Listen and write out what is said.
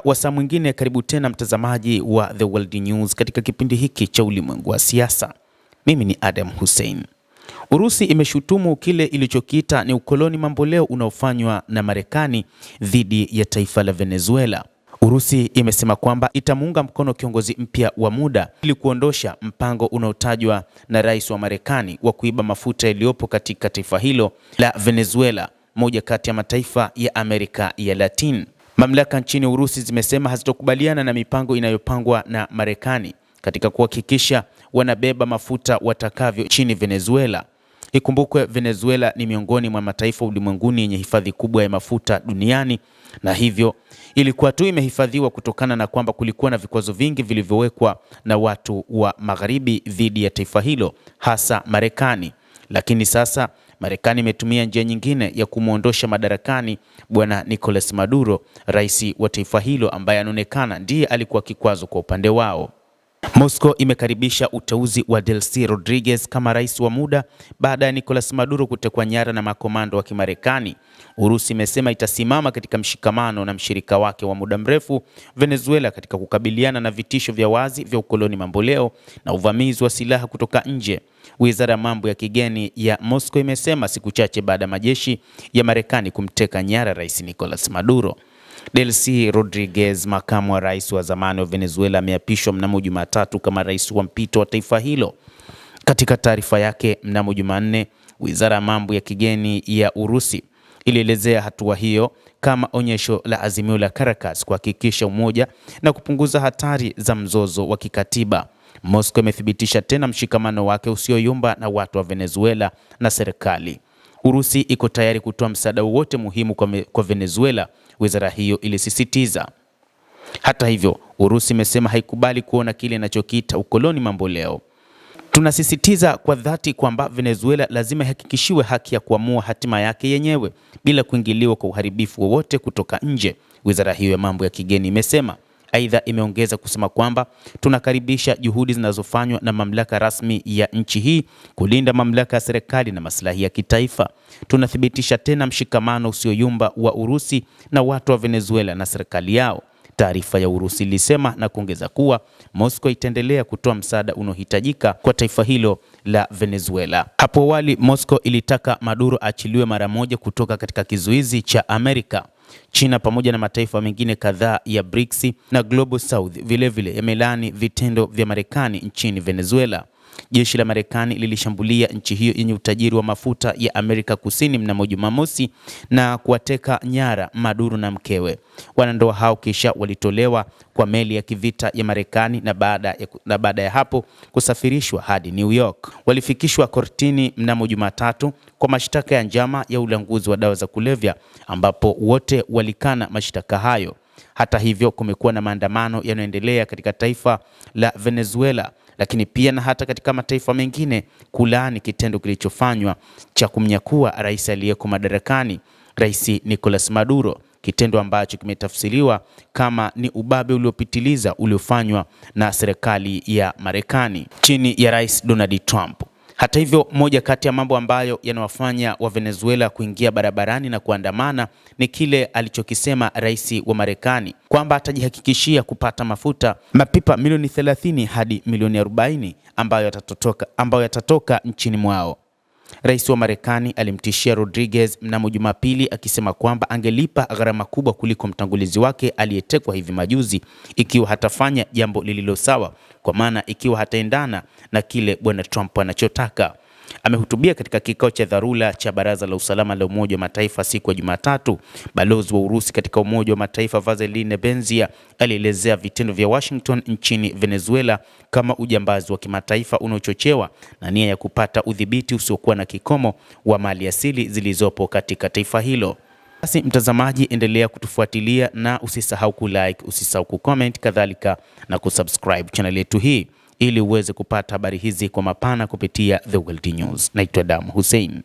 Wasaa mwingine, karibu tena mtazamaji wa The World News katika kipindi hiki cha ulimwengu wa siasa. Mimi ni Adam Hussein. Urusi imeshutumu kile ilichokiita ni ukoloni mamboleo unaofanywa na Marekani dhidi ya taifa la Venezuela. Urusi imesema kwamba itamuunga mkono kiongozi mpya wa muda ili kuondosha mpango unaotajwa na rais wa Marekani wa kuiba mafuta yaliyopo katika taifa hilo la Venezuela, moja kati ya mataifa ya Amerika ya Latin. Mamlaka nchini Urusi zimesema hazitokubaliana na mipango inayopangwa na Marekani katika kuhakikisha wanabeba mafuta watakavyo nchini Venezuela. Ikumbukwe, Venezuela ni miongoni mwa mataifa ulimwenguni yenye hifadhi kubwa ya mafuta duniani, na hivyo ilikuwa tu imehifadhiwa kutokana na kwamba kulikuwa na vikwazo vingi vilivyowekwa na watu wa Magharibi dhidi ya taifa hilo, hasa Marekani. Lakini sasa Marekani imetumia njia nyingine ya kumwondosha madarakani bwana Nicolas Maduro, rais wa taifa hilo ambaye anaonekana ndiye alikuwa kikwazo kwa upande wao. Moscow imekaribisha uteuzi wa Delcy Rodriguez kama rais wa muda baada ya Nicolas Maduro kutekwa nyara na makomando wa Kimarekani. Urusi imesema itasimama katika mshikamano na mshirika wake wa muda mrefu Venezuela katika kukabiliana na vitisho vya wazi vya ukoloni mamboleo na uvamizi wa silaha kutoka nje. Wizara ya mambo ya kigeni ya Moscow imesema siku chache baada ya majeshi ya Marekani kumteka nyara rais Nicolas Maduro. Delcy Rodriguez, makamu wa rais wa zamani wa Venezuela, ameapishwa mnamo Jumatatu kama rais wa mpito wa taifa hilo. Katika taarifa yake mnamo Jumanne, wizara ya mambo ya kigeni ya Urusi ilielezea hatua hiyo kama onyesho la azimio la Caracas kuhakikisha umoja na kupunguza hatari za mzozo wa kikatiba. Moscow imethibitisha tena mshikamano wake usioyumba na watu wa Venezuela na serikali. Urusi iko tayari kutoa msaada wowote muhimu kwa Venezuela, wizara hiyo ilisisitiza. Hata hivyo, Urusi imesema haikubali kuona kile inachokiita ukoloni mamboleo. Tunasisitiza kwa dhati kwamba Venezuela lazima ihakikishiwe haki ya kuamua hatima yake yenyewe bila kuingiliwa kwa uharibifu wowote kutoka nje, wizara hiyo ya mambo ya kigeni imesema. Aidha, imeongeza kusema kwamba tunakaribisha juhudi zinazofanywa na mamlaka rasmi ya nchi hii kulinda mamlaka ya serikali na maslahi ya kitaifa. Tunathibitisha tena mshikamano usioyumba wa Urusi na watu wa Venezuela na serikali yao, taarifa ya Urusi ilisema, na kuongeza kuwa Moscow itaendelea kutoa msaada unaohitajika kwa taifa hilo la Venezuela. Hapo awali Moscow ilitaka Maduro achiliwe mara moja kutoka katika kizuizi cha Amerika. China pamoja na mataifa mengine kadhaa ya BRICS na Global South vilevile yamelaani vitendo vya Marekani nchini Venezuela. Jeshi la Marekani lilishambulia nchi hiyo yenye utajiri wa mafuta ya Amerika Kusini mnamo Jumamosi na kuwateka nyara Maduro na mkewe. Wanandoa hao kisha walitolewa kwa meli ya kivita ya Marekani na baada ya hapo kusafirishwa hadi New York. Walifikishwa kortini mnamo Jumatatu kwa mashtaka ya njama ya ulanguzi wa dawa za kulevya, ambapo wote walikana mashtaka hayo. Hata hivyo, kumekuwa na maandamano yanayoendelea katika taifa la Venezuela, lakini pia na hata katika mataifa mengine kulaani kitendo kilichofanywa cha kumnyakua rais aliyeko madarakani, Rais Nicolas Maduro, kitendo ambacho kimetafsiriwa kama ni ubabe uliopitiliza uliofanywa na serikali ya Marekani chini ya Rais Donald Trump. Hata hivyo, moja kati ya mambo ambayo yanawafanya wa Venezuela kuingia barabarani na kuandamana ni kile alichokisema rais wa Marekani kwamba atajihakikishia kupata mapipa milioni 30 hadi milioni 40 ambayo yatatoka nchini mwao. Rais wa Marekani alimtishia Rodriguez mnamo Jumapili akisema kwamba angelipa gharama kubwa kuliko mtangulizi wake aliyetekwa hivi majuzi ikiwa hatafanya jambo lililo sawa, kwa maana ikiwa hataendana na kile bwana Trump anachotaka. Amehutubia katika kikao cha dharura cha Baraza la Usalama la Umoja wa Mataifa siku ya Jumatatu. Balozi wa Urusi katika Umoja wa Mataifa Vasilina Nebenzia alielezea vitendo vya Washington nchini Venezuela kama ujambazi wa kimataifa unaochochewa na nia ya kupata udhibiti usiokuwa na kikomo wa mali asili zilizopo katika taifa hilo. Basi mtazamaji, endelea kutufuatilia na usisahau kulike, usisahau kucomment, kadhalika na kusubscribe channel yetu hii ili uweze kupata habari hizi kwa mapana kupitia The World News. Naitwa Adam Hussein.